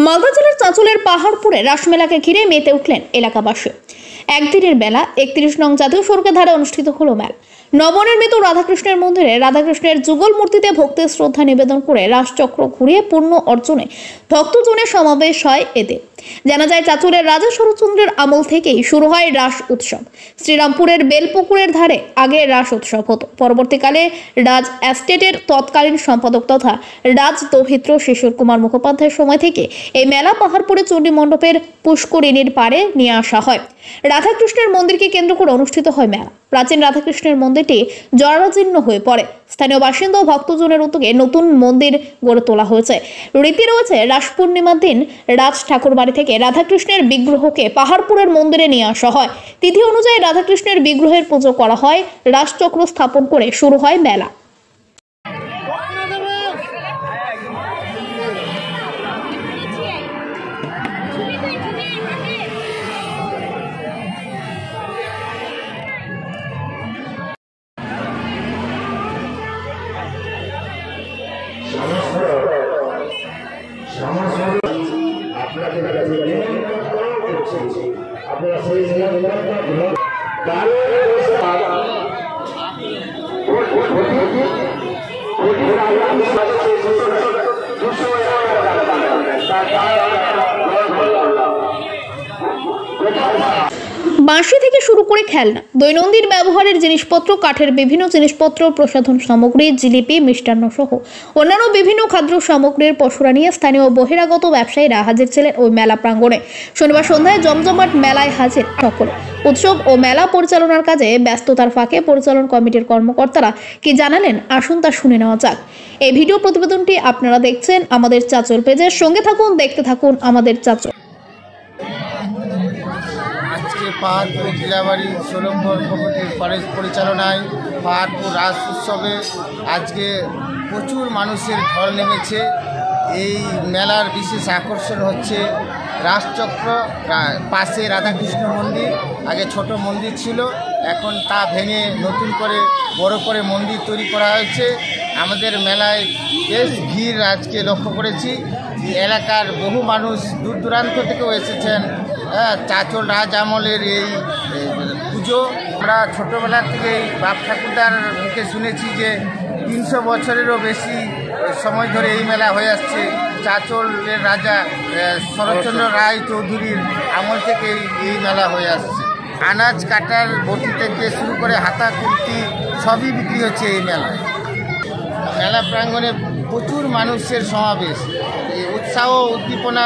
মালদা জেলার চাঁচলের পাহাড়পুরে রাসমেলাকে ঘিরে মেতে উঠলেন এলাকাবাসী। একদিনের বেলা 31 নং জাতীয় সড়কের ধারে অনুষ্ঠিত হলো মেলা। নবনির্মিত রাধাকৃষ্ণের মন্দিরে রাধাকৃষ্ণের যুগল মূর্তিতে ভক্তের শ্রদ্ধা নিবেদন করে রাসচক্র ঘুরিয়ে পুণ্য অর্জনে ভক্তজনের সমাবেশ হয়। এতে জানা যায়, চাঁচলের রাজা শরৎচন্দ্রের আমল থেকেই শুরু হয় রাস উৎসব। শ্রীরামপুরের বেলপুকুরের ধারে আগে রাস উৎসব হতো। পরবর্তীকালে রাজ এস্টেটের তৎকালীন সম্পাদক তথা রাজ দৌহিত্র শিশির কুমার মুখোপাধ্যায়ের সময় থেকে এই মেলা পাহাড়পুরে চণ্ডী মণ্ডপের পুষ্করিণীর পাড়ে নিয়ে আসা হয়। রাধাকৃষ্ণের মন্দিরকে কেন্দ্র করে অনুষ্ঠিত হয় মেলা। প্রাচীন রাধাকৃষ্ণের মন্দিরটি জরাজীর্ণ হয়ে পড়ে। স্থানীয় বাসিন্দা ও ভক্তজনের উদ্যোগে নতুন মন্দির গড়ে তোলা হয়েছে। রীতি রয়েছে, রাস পূর্ণিমার দিন রাজ ঠাকুর বাড়ি থেকে রাধাকৃষ্ণের বিগ্রহকে পাহাড়পুরের মন্দিরে নিয়ে আসা হয়। তিথি অনুযায়ী রাধাকৃষ্ণের বিগ্রহের পুজো করা হয়। রাসচক্র স্থাপন করে শুরু হয় মেলা। বাঁশি থেকে শুরু করে খেলনা, দৈনন্দিন ব্যবহারের জিনিসপত্র, কাঠের বিভিন্ন জিনিসপত্র, প্রসাধন সামগ্রী, জিলিপি, মিষ্টান্ন সহ অন্যান্য বিভিন্ন খাদ্য সামগ্রীর পসরা নিয়ে স্থানীয় বহিরাগত ব্যবসায়ীরা হাজির ছিলেন ওই মেলা প্রাঙ্গণে। শনিবার সন্ধ্যায় জমজমাট মেলায় হাজির সকলে। উৎসব ও মেলা পরিচালনার কাজে ব্যস্ততার ফাঁকে পরিচালন কমিটির কর্মকর্তারা কি জানালেন, আসুন তা শুনে নেওয়া যাক। এই ভিডিও প্রতিবেদনটি আপনারা দেখছেন আমাদের চাঁচল পেজের সঙ্গে থাকুন, দেখতে থাকুন আমাদের চাঁচল। পাহাড়পুর জেলাবাড়ি 16 নম্বর কমিটির পরিচালনায় পাহাড়পুর রাস উৎসবে আজকে প্রচুর মানুষের ঢল নেমেছে। এই মেলার বিশেষ আকর্ষণ হচ্ছে রাসচক্র। পাশে রাধাকৃষ্ণ মন্দির, আগে ছোট মন্দির ছিল, এখন তা ভেঙে নতুন করে বড় করে মন্দির তৈরি করা হয়েছে। আমাদের মেলায় বেশ ভিড় আজকে লক্ষ্য করেছি। এলাকার বহু মানুষ দূর দূরান্ত থেকেও এসেছেন। চাঁচল রাজ আমলের এই পুজো আমরা ছোটোবেলা থেকেই বাপ ঠাকুরদার মুখে শুনেছি যে 300 বছরেরও বেশি সময় ধরে এই মেলা হয়ে আসছে। চাঁচলের রাজা শরৎচন্দ্র রায় চৌধুরীর আমল থেকে এই মেলা হয়ে আসছে। আনাজ কাটার বটি থেকে শুরু করে হাতা কুর্তি সবই বিক্রি হচ্ছে এই মেলায়। মেলা প্রাঙ্গণে প্রচুর মানুষের সমাবেশ, এই উৎসাহ উদ্দীপনা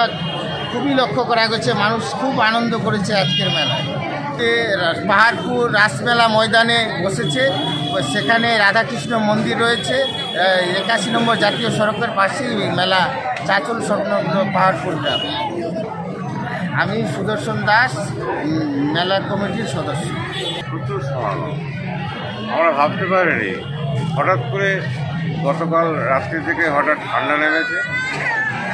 খুবই লক্ষ্য করা গেছে। মানুষ খুব আনন্দ করেছে আজকের মেলায়। পাহাড়পুর রাসমেলা ময়দানে বসেছে, সেখানে রাধাকৃষ্ণ মন্দির রয়েছে। 81 নম্বর জাতীয় সড়কের পাশেই মেলা, চাঁচল সংলগ্ন পাহাড়পুর গ্রাম। আমি সুদর্শন দাস, মেলা কমিটির সদস্য। প্রচুর সমাগম আমরা ভাবতে পারিনি। হঠাৎ করে গতকাল রাত্রি থেকে হঠাৎ ঠান্ডা নেমেছে,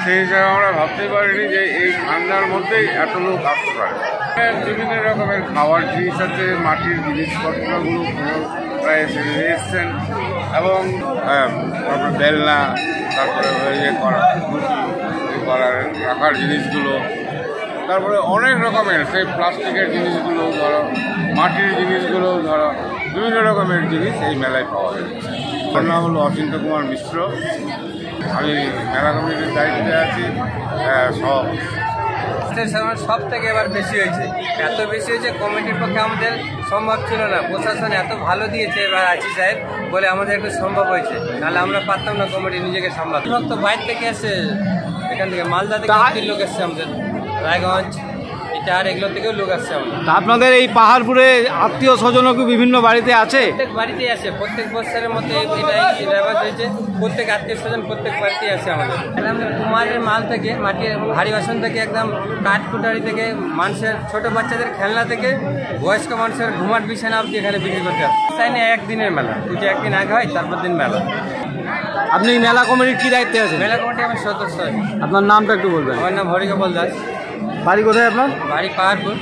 সেই হিসাবে আমরা ভাবতেই পারিনি যে এই ঠান্ডার মধ্যেই এত লোক আসতে পারে। বিভিন্ন রকমের খাওয়ার জিনিস আছে, মাটির জিনিসপত্রগুলো প্রায় এসছেন, এবং তারপরে বেলনা, তারপরে ইয়ে করা করার রাখার জিনিসগুলো, তারপরে অনেক রকমের সেই প্লাস্টিকের জিনিসগুলো ধরো, মাটির জিনিসগুলো ধরো, বিভিন্ন রকমের জিনিস এই মেলায় পাওয়া যাচ্ছে। আমার নাম হলো অচিন্ত কুমার মিশ্র, আমি মেলা কমিটির দায়িত্বে আছি। সব থেকে এবার বেশি হয়েছে, এত বেশি হয়েছে কমিটির পক্ষে আমাদের সম্ভব ছিল না। প্রশাসন এত ভালো দিয়েছে এবার আছি সাহেব বলে আমাদের একটু সম্ভব হয়েছে, নাহলে আমরা পারতাম না কমিটি নিজেকে সামলাতে। ভক্ত বাইরে থেকে এসে, এখান থেকে মালদা থেকে লোক এসছে, আমাদের রায়গঞ্জ আর এগুলো থেকেও লোক আসছে আমাদের। আপনাদের এই পাহাড়পুরে আত্মীয় স্বজনও কি বিভিন্ন বাড়িতে আছে? প্রত্যেক বাড়িতেই আছে, প্রত্যেক বছরের মধ্যে এটাই রেওয়াজ হয়েছে। প্রত্যেক আত্মীয় স্বজন প্রত্যেক বাড়িতেই আছে আমাদের। আমাদের কুমারের মাল থেকে, মাটির ভারী বাসন থেকে, একদম কাঠ কুটারি থেকে, মানুষের ছোট বাচ্চাদের খেলনা থেকে বয়স্ক মানুষের ঘুমার বিছানা অবধি এখানে বিক্রি করতে হবে। তাই না, একদিনের মেলা, পুজো একদিন আগে হয়, তারপর দিন মেলা। আপনি মেলা কমিটির কি দায়িত্বে আছেন? মেলা কমিটি আমি সদস্য। আপনার নামটা একটু বলবেন? আমার নাম হরিগোপাল দাস। বাড়ি কোথায় আপনার? বাড়ি পাহাড়পুর।